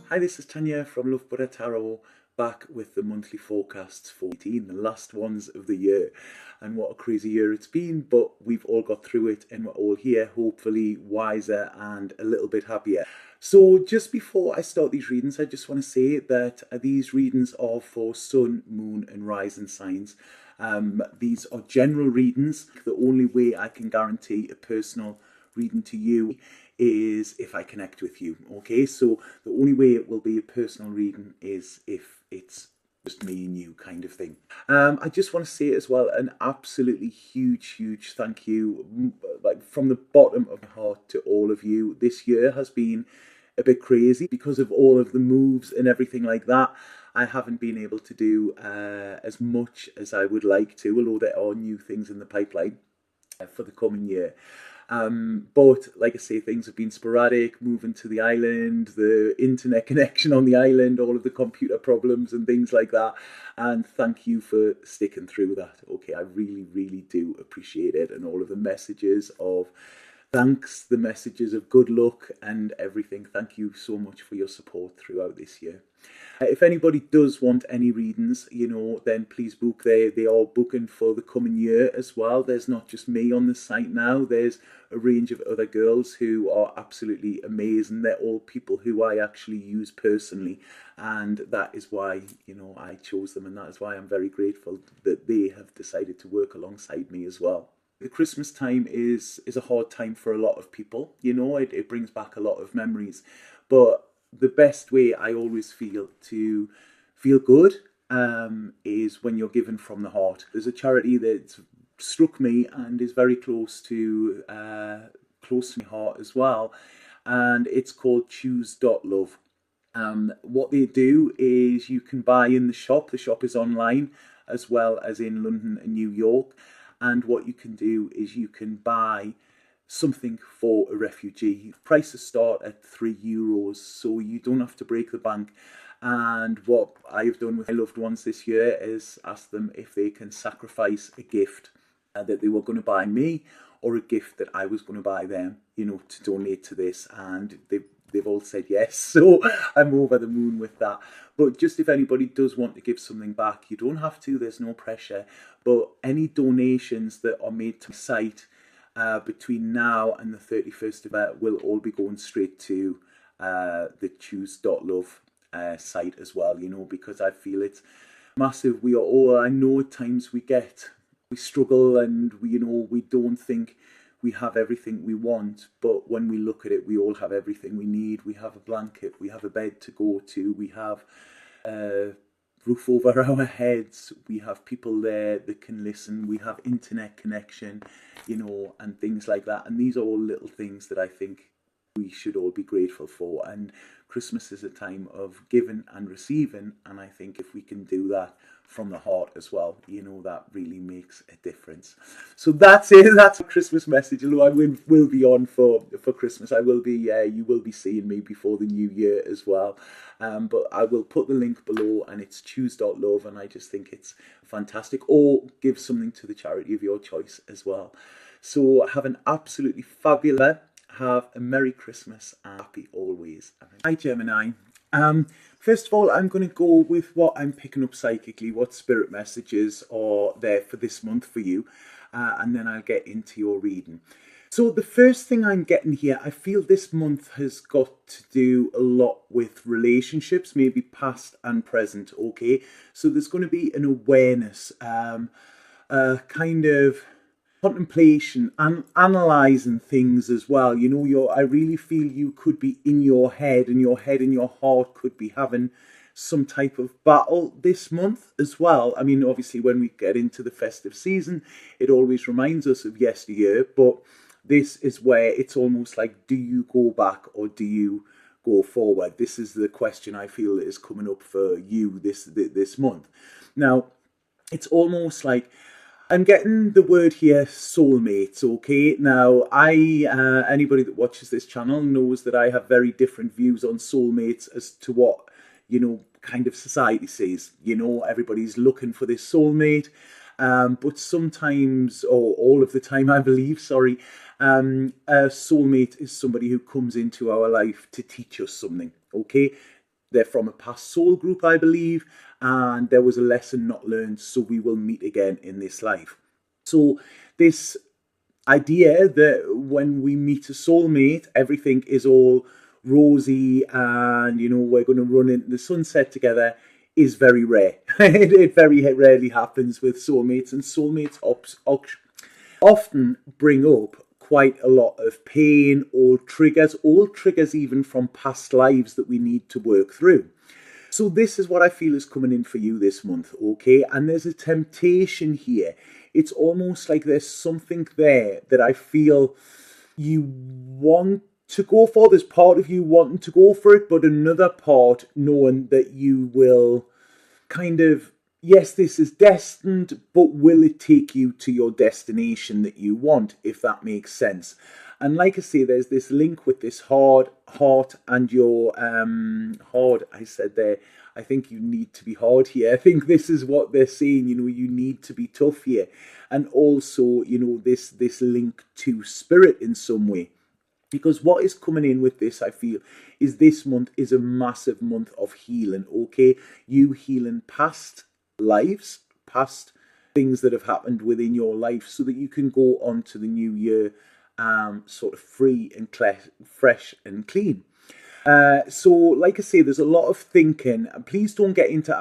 Hi, this is Tanya from Love Buddha Tarot, back with the monthly forecasts for 18, the last ones of the year. And what a crazy year it's been, but we've all got through it and we're all here, hopefully wiser and a little bit happier. So just before I start these readings, I just want to say that these readings are for sun, moon and rising signs. These are general readings. The only way I can guarantee a personal reading to you is if I connect with you. Okay, so the only way it will be a personal reading is if it's just me and you kind of thing. I just want to say as well an absolutely huge thank you, like from the bottom of my heart, to all of you. This year has been a bit crazy because of all of the moves and everything like that. I haven't been able to do as much as I would like to, although there are new things in the pipeline for the coming year. But like I say, things have been sporadic, moving to the island, the internet connection on the island, all of the computer problems and things like that. And thank you for sticking through that. Okay, I really do appreciate it, and all of the messages of thanks, the messages of good luck and everything. Thank you so much for your support throughout this year. If anybody does want any readings, then please book. They are booking for the coming year as well. There's not just me on the site now. There's a range of other girls who are absolutely amazing. They're all people who I actually use personally, and that is why I chose them, and that is why I'm very grateful that they have decided to work alongside me as well. The Christmas time is a hard time for a lot of people. It brings back a lot of memories, but the best way I always feel to feel good is when you're given from the heart. There's a charity that's struck me and is very close to my heart as well, and it's called Choose.love. What they do is you can buy in the shop. The shop is online as well as in London and New York. And what you can do is you can buy something for a refugee. Prices start at €3, so you don't have to break the bank. And what I've done with my loved ones this year is ask them if they can sacrifice a gift that they were going to buy me, or a gift that I was going to buy them, to donate to this. And they've all said yes, so I'm over the moon with that. But just if anybody does want to give something back, you don't have to, there's no pressure. But any donations that are made to the site between now and the 31st of April will all be going straight to the Choose.love site as well, because I feel it's massive. We are all, I know at times we struggle, and we don't think we have everything we want, but when we look at it, we all have everything we need. We have a blanket, we have a bed to go to, we have a roof over our heads, we have people there that can listen, we have internet connection, and things like that. And these are all little things that I think we should all be grateful for. And Christmas is a time of giving and receiving, and I think if we can do that from the heart as well, that really makes a difference. So that's it. That's a Christmas message. Although I will be on for Christmas. I will be. You will be seeing me before the new year as well. But I will put the link below, and it's Choose.love, and I just think it's fantastic. Or give something to the charity of your choice as well. So have an absolutely fabulous. Have a Merry Christmas and happy always. Hi Gemini. First of all, I'm going to go with what I'm picking up psychically, what spirit messages are there for this month for you, and then I'll get into your reading. So the first thing I'm getting here, I feel this month has got to do a lot with relationships, maybe past and present, okay? So there's going to be an awareness, kind of contemplation and analysing things as well. I really feel you could be in your head, and your heart could be having some type of battle this month as well. I mean, obviously when we get into the festive season, it always reminds us of yesteryear, but this is where it's almost like, do you go back or do you go forward? This is the question I feel is coming up for you this month. Now, it's almost like I'm getting the word here, soulmates, okay? Now, anybody that watches this channel knows that I have very different views on soulmates as to what, kind of society says. Everybody's looking for this soulmate, but sometimes, or all of the time, I believe, a soulmate is somebody who comes into our life to teach us something, okay? They're from a past soul group, I believe, and there was a lesson not learned, so we will meet again in this life. So this idea that when we meet a soulmate, everything is all rosy and, you know, we're going to run into the sunset together is very rare. It very rarely happens with soulmates, and soulmates often bring up quite a lot of pain, old triggers even from past lives that we need to work through. So this is what I feel is coming in for you this month, okay? And there's a temptation here. It's almost like there's something there that I feel you want to go for. There's part of you wanting to go for it, but another part knowing that you will kind of, yes, this is destined, but will it take you to your destination that you want, if that makes sense? And like I say, there's this link with this heart and your hard. I said there, I think you need to be hard here. I think this is what they're saying, you know, you need to be tough here. And also, you know, this link to spirit in some way. Because what is coming in with this, I feel, is this month is a massive month of healing, okay? You healing past lives, past things that have happened within your life, so that you can go on to the new year sort of free and fresh and clean. So, like I say, there's a lot of thinking. Please don't get into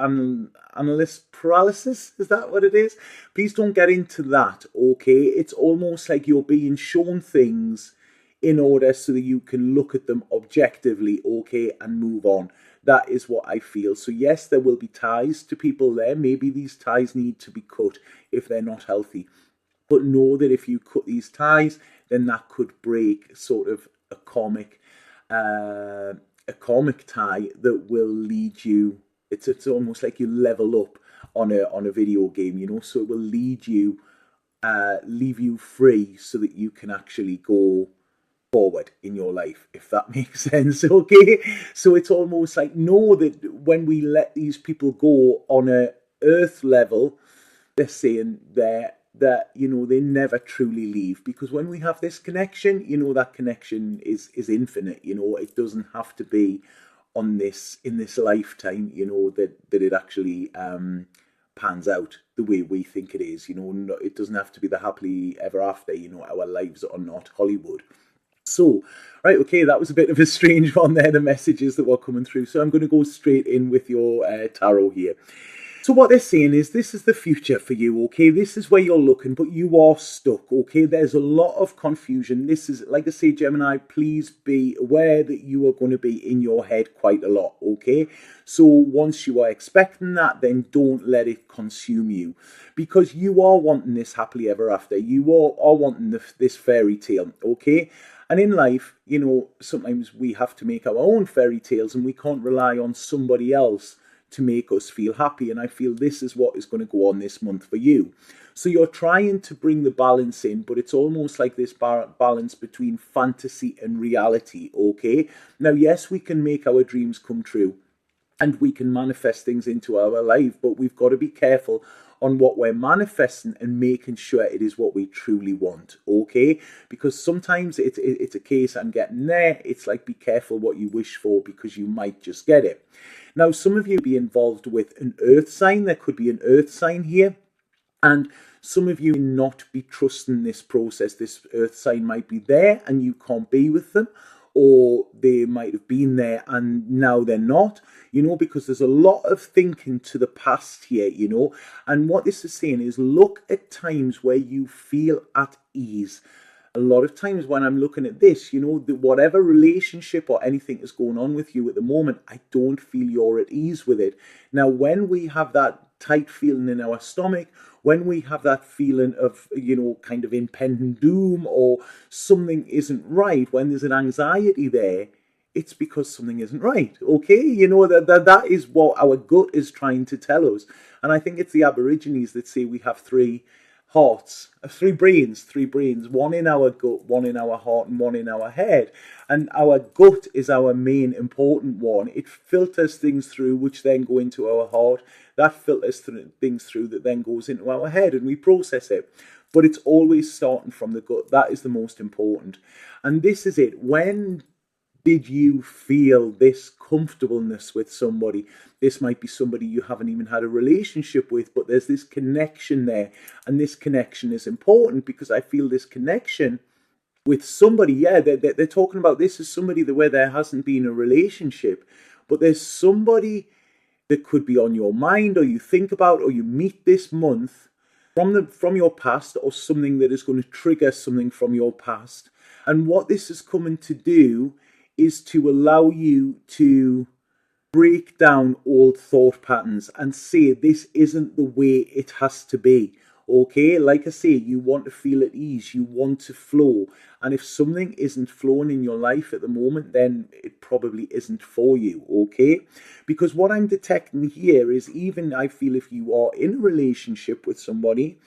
analyst paralysis. Is that what it is? Please don't get into that, okay? It's almost like you're being shown things in order so that you can look at them objectively, okay, and move on. That is what I feel. So yes, there will be ties to people there. Maybe these ties need to be cut if they're not healthy. But know that if you cut these ties, then that could break sort of a karmic tie that will lead you. It's almost like you level up on a video game, you know. So it will leave you free so that you can actually go forward in your life, if that makes sense, okay? So it's almost like, know that when we let these people go on a earth level, they're saying that you know, they never truly leave, because when we have this connection, you know, that connection is infinite. You know, it doesn't have to be in this lifetime, you know, that it actually pans out the way we think it is. You know, it doesn't have to be the happily ever after. You know, our lives are not Hollywood. So, right, okay, that was a bit of a strange one there, the messages that were coming through. So I'm going to go straight in with your tarot here. So what they're saying is, this is the future for you, okay? This is where you're looking, but you are stuck, okay? There's a lot of confusion. This is, like I say, Gemini, please be aware that you are going to be in your head quite a lot, okay? So once you are expecting that, then don't let it consume you, because you are wanting this happily ever after. You are wanting this fairy tale, okay? And in life, you know, sometimes we have to make our own fairy tales, and we can't rely on somebody else to make us feel happy. And I feel this is what is going to go on this month for you. So you're trying to bring the balance in, but it's almost like this balance between fantasy and reality, okay? Now, yes, we can make our dreams come true and we can manifest things into our life, but we've got to be careful on what we're manifesting and making sure it is what we truly want, okay? Because sometimes it's a case, I'm getting there, it's like, be careful what you wish for, because you might just get it. Now, some of you be involved with an earth sign. There could be an earth sign here. And some of you not be trusting this process. This earth sign might be there and you can't be with them. Or they might have been there and now they're not, you know, because there's a lot of thinking to the past here, you know. And what this is saying is, look at times where you feel at ease. A lot of times when I'm looking at this, you know, whatever relationship or anything is going on with you at the moment, I don't feel you're at ease with it. Now, when we have that tight feeling in our stomach, when we have that feeling of, you know, kind of impending doom or something isn't right, when there's an anxiety there, it's because something isn't right, okay? You know, that is what our gut is trying to tell us. And I think it's the Aborigines that say we have three brains, one in our gut, one in our heart, and one in our head. And our gut is our main important one. It filters things through, which then go into our heart. That filters things through that then goes into our head, and we process it. But it's always starting from the gut. That is the most important. And this is it. When Did you feel this comfortableness with somebody? This might be somebody you haven't even had a relationship with, but there's this connection there. And this connection is important because I feel this connection with somebody, yeah, they're talking about this as somebody where there hasn't been a relationship, but there's somebody that could be on your mind or you think about or you meet this month from your past, or something that is going to trigger something from your past. And what this is coming to do is to allow you to break down old thought patterns and say this isn't the way it has to be. Okay, like I say, you want to feel at ease, you want to flow. And if something isn't flowing in your life at the moment, then it probably isn't for you, okay? Because what I'm detecting here is, even I feel if you are in a relationship with somebody,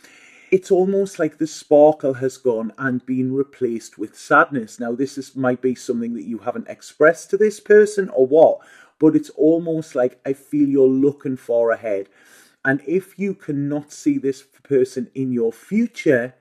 it's almost like the sparkle has gone and been replaced with sadness. Now, might be something that you haven't expressed to this person or what, but it's almost like I feel you're looking far ahead. And if you cannot see this person in your future,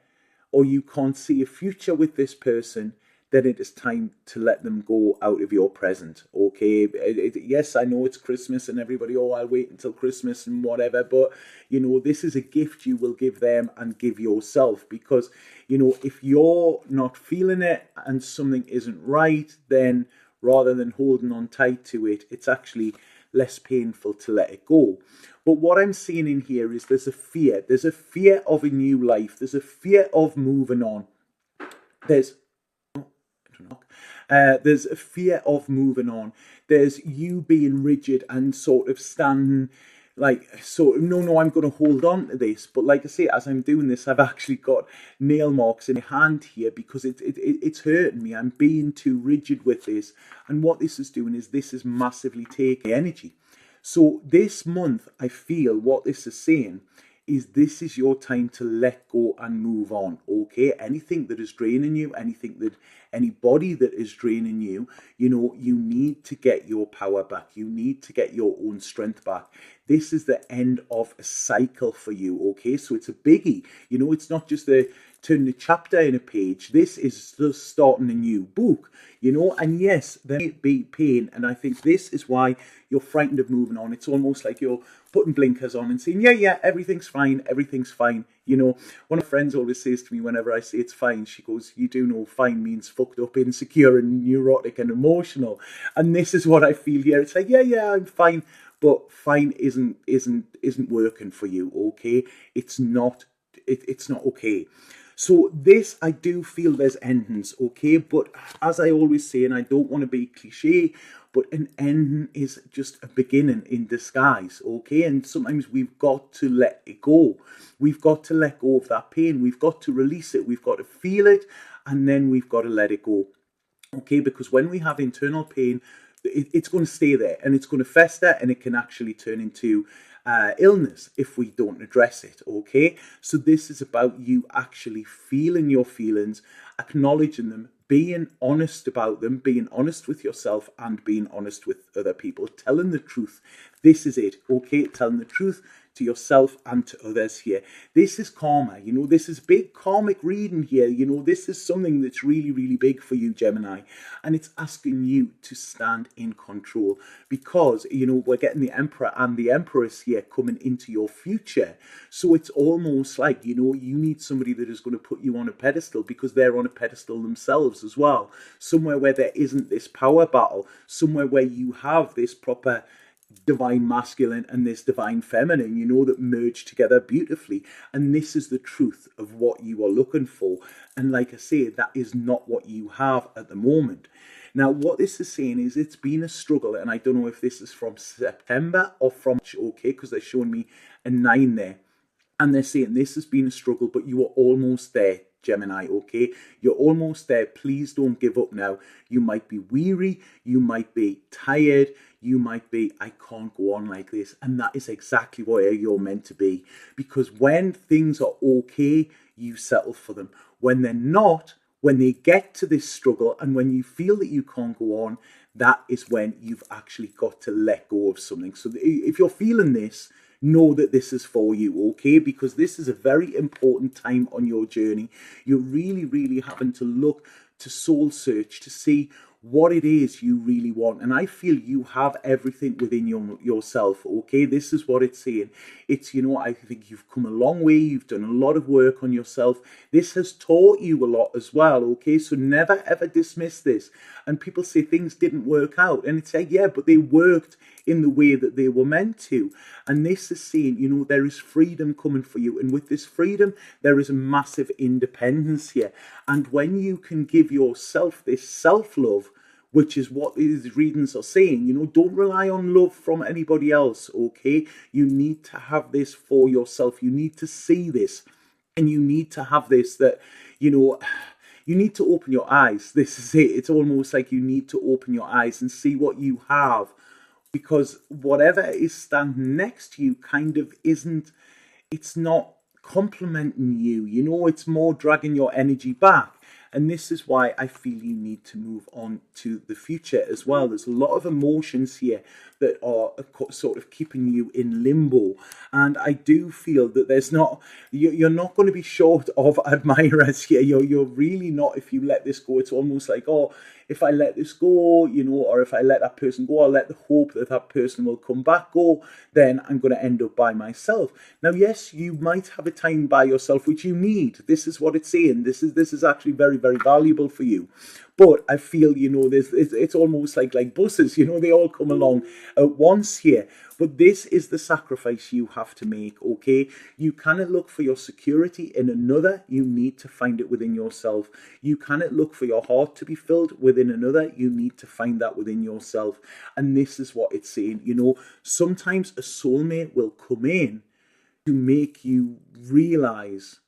or you can't see a future with this person, then it is time to let them go out of your present, okay? Yes, I know it's Christmas and everybody, oh, I'll wait until Christmas and whatever, but, this is a gift you will give them and give yourself, because, if you're not feeling it and something isn't right, then rather than holding on tight to it, it's actually less painful to let it go. But what I'm seeing in here is there's a fear. There's a fear of a new life. There's a fear of moving on. There's a fear of moving on. There's you being rigid and sort of standing like, so no, I'm going to hold on to this. But like I say, as I'm doing this, I've actually got nail marks in my hand here because it's hurting me. I'm being too rigid with this. And what this is doing is this is massively taking energy. So this month, I feel what this is saying is this is your time to let go and move on, okay? Anything that is draining you, anybody that is draining you, you need to get your power back. You need to get your own strength back. This is the end of a cycle for you, okay? So it's a biggie. It's not just turn the chapter in a page. This is just starting a new book, and yes, there may be pain, and I think this is why you're frightened of moving on. It's almost like you're putting blinkers on and saying, yeah, everything's fine. One of my friends always says to me whenever I say it's fine, she goes, you do know fine means fucked up, insecure and neurotic and emotional. And this is what I feel here. It's like, yeah, I'm fine, but fine isn't working for you, okay? It's not okay. So this, I do feel there's endings, okay? But as I always say, and I don't want to be cliche, but an ending is just a beginning in disguise, okay? And sometimes we've got to let it go. We've got to let go of that pain. We've got to release it. We've got to feel it, and then we've got to let it go, okay? Because when we have internal pain, it's going to stay there, and it's going to fester, and it can actually turn into illness if we don't address it, okay? So this is about you actually feeling your feelings, acknowledging them, being honest about them, being honest with yourself and being honest with other people, telling the truth. This is it, okay? Telling the truth to yourself and to others here. This is karma, this is big karmic reading here. This is something that's really, really big for you, Gemini. And it's asking you to stand in control because, we're getting the Emperor and the Empress here coming into your future. So it's almost like, you need somebody that is going to put you on a pedestal because they're on a pedestal themselves as well. Somewhere where there isn't this power battle, somewhere where you have this proper divine masculine and this divine feminine, that merge together beautifully. And this is the truth of what you are looking for. And like I say, that is not what you have at the moment. Now, what this is saying is it's been a struggle, and I don't know if this is from September or from, okay, because they're showing me a 9 there. And they're saying this has been a struggle, but you are almost there, Gemini, okay? You're almost there. Please don't give up now. You might be weary. You might be tired. You might be, I can't go on like this. And that is exactly where you're meant to be. Because when things are okay, you settle for them. When they're not, when they get to this struggle and when you feel that you can't go on, that is when you've actually got to let go of something. So if you're feeling this, know that this is for you, okay? Because this is a very important time on your journey. You're really, really having to look to soul search to see what it is you really want. And I feel you have everything within yourself, okay? This is what it's saying. It's, I think you've come a long way. You've done a lot of work on yourself. This has taught you a lot as well, okay? So never, ever dismiss this. And people say things didn't work out. And it's like, yeah, but they worked in the way that they were meant to. And this is saying, there is freedom coming for you. And with this freedom, there is a massive independence here. And when you can give yourself this self-love, which is what these readings are saying, don't rely on love from anybody else, okay? You need to have this for yourself. You need to see this. And you need to have this that, you need to open your eyes. This is it. It's almost like you need to open your eyes and see what you have. Because whatever is standing next to you kind of it's not complimenting you. It's more dragging your energy back. And this is why I feel you need to move on to the future as well. There's a lot of emotions here that are sort of keeping you in limbo. And I do feel that you're not going to be short of admirers here. You're really not if you let this go. It's almost like, if I let this go, or if I let that person go, I'll let the hope that that person will come back go, then I'm going to end up by myself. Now, yes, you might have a time by yourself, which you need. This is what it's saying. This is actually very, very valuable for you. But I feel, it's almost like buses, they all come along at once here. But this is the sacrifice you have to make, okay? You cannot look for your security in another. You need to find it within yourself. You cannot look for your heart to be filled within another. You need to find that within yourself. And this is what it's saying, sometimes a soulmate will come in to make you realize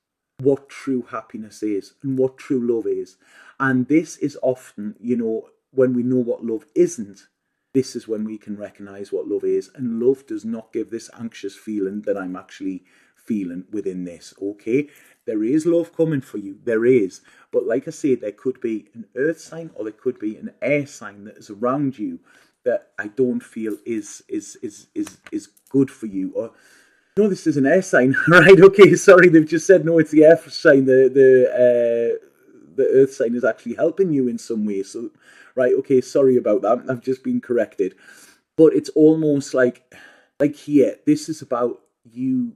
what true happiness is and what true love is. And this is often, when we know what love isn't, this is when we can recognize what love is. And love does not give this anxious feeling that I'm actually feeling within this, okay? There is love coming for you. There is. But like I said, there could be an earth sign or there could be an air sign that is around you that I don't feel is good for you. Or no, this is an air sign, right? Okay, sorry, they've just said no, it's the air sign. The earth sign is actually helping you in some way. So, right, okay, sorry about that. I've just been corrected. But it's almost like here, this is about you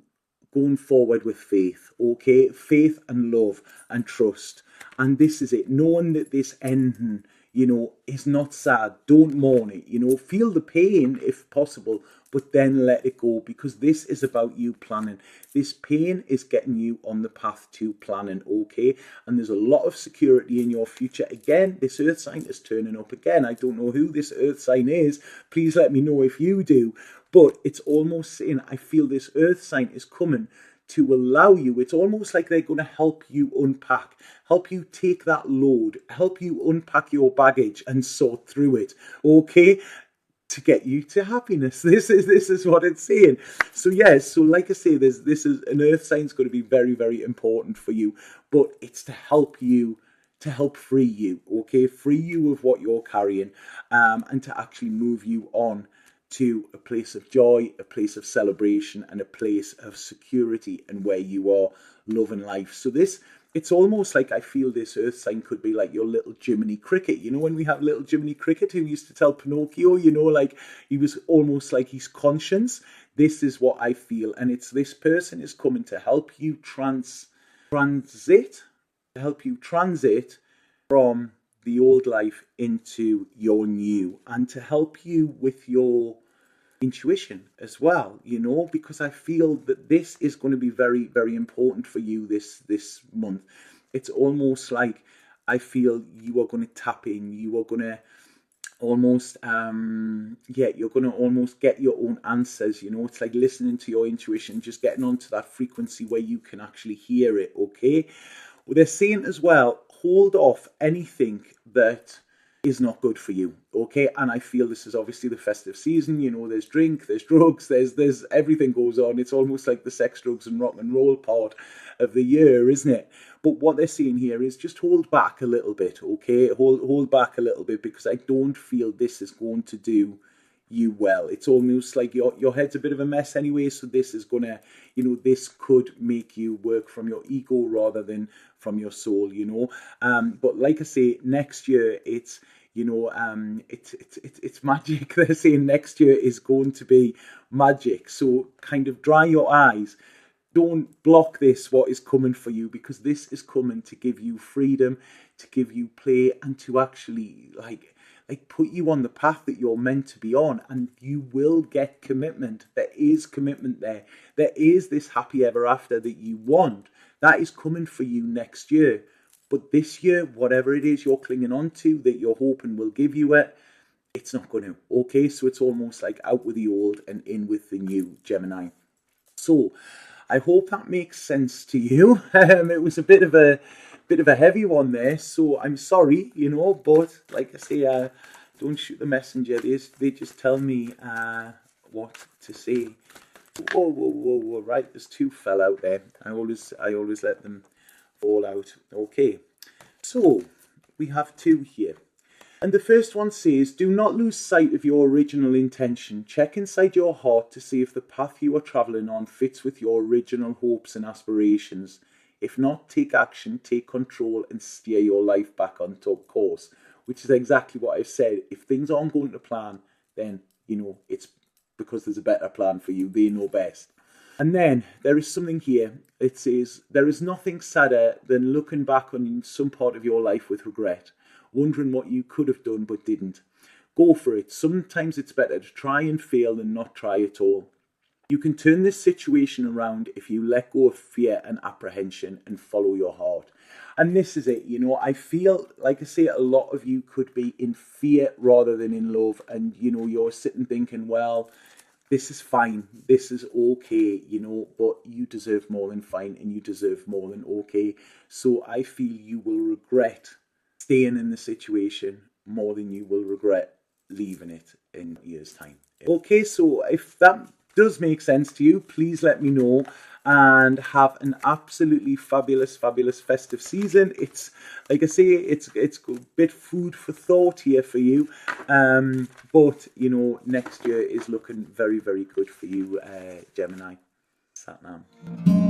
going forward with faith, okay? Faith and love and trust. And this is it. Knowing that this ending, is not sad. Don't mourn it, feel the pain if possible, but then let it go, because this is about you planning. This pain is getting you on the path to planning, okay? And there's a lot of security in your future. Again, this earth sign is turning up again. I don't know who this earth sign is. Please let me know if you do. But it's almost saying, I feel this earth sign is coming to allow you. It's almost like they're going to help you unpack, help you take that load, help you unpack your baggage and sort through it, okay? To get you to happiness. This is what it's saying. So yes, so like I say, this is an earth sign's going to be very, very important for you, but it's to help you, to help free you, okay? Free you of what you're carrying, and to actually move you on to a place of joy, a place of celebration, and a place of security, and where you are loving life. So it's almost like I feel this earth sign could be like your little Gemini cricket. When we have little Gemini cricket who used to tell Pinocchio, like he was almost like his conscience. This is what I feel. And it's this person is coming to help you transit from the old life into your new, and to help you with your intuition as well, because I feel that this is going to be very, very important for you this month. It's almost like I feel you are going to tap in, you are going to almost you're going to almost get your own answers. It's like listening to your intuition, just getting onto that frequency where you can actually hear it, okay? Well, they're saying as well, hold off anything that is not good for you, okay? And I feel this is obviously the festive season. There's drink, there's drugs, there's everything goes on. It's almost like the sex, drugs and rock and roll part of the year, isn't it? But what they're saying here is just hold back a little bit, okay? Hold back a little bit, because I don't feel this is going to do you well. It's almost like your head's a bit of a mess anyway, so this is gonna, this could make you work from your ego rather than from your soul, but like I say, next year it's, You know, it's magic. They're saying next year is going to be magic. So kind of dry your eyes. Don't block this, what is coming for you, because this is coming to give you freedom, to give you play, and to actually like put you on the path that you're meant to be on. And you will get commitment. There is commitment there. There is this happy ever after that you want. That is coming for you next year. But this year, whatever it is you're clinging on to, that you're hoping will give you it, it's not going to. Okay, so it's almost like out with the old and in with the new, Gemini. So I hope that makes sense to you. It was a bit of a heavy one there, so I'm sorry, you know. But like I say, don't shoot the messenger. They just tell me what to say. Whoa, whoa, whoa, whoa! Right, there's two fell out there. I always let them fall out. Okay, so we have two here. And the first one says, do not lose sight of your original intention. Check inside your heart to see if the path you are travelling on fits with your original hopes and aspirations. If not, take action, take control, and steer your life back on top course. Which is exactly what I've said. If things aren't going to plan, then, you know, it's because there's a better plan for you. They know best. And then there is something here. It says, there is nothing sadder than looking back on some part of your life with regret, wondering what you could have done but didn't. Go for it. Sometimes it's better to try and fail than not try at all. You can turn this situation around if you let go of fear and apprehension and follow your heart. And this is it, you know, I feel, like I say, a lot of you could be in fear rather than in love. And, you know, you're sitting thinking, well, this is fine, this is okay, you know, but you deserve more than fine and you deserve more than okay. So I feel you will regret staying in the situation more than you will regret leaving it in a year's time. Okay, so if that does make sense to you, please let me know, and have an absolutely fabulous festive season. It's like I say, it's a bit food for thought here for you, but you know, next year is looking very good for you, Gemini. Sat now.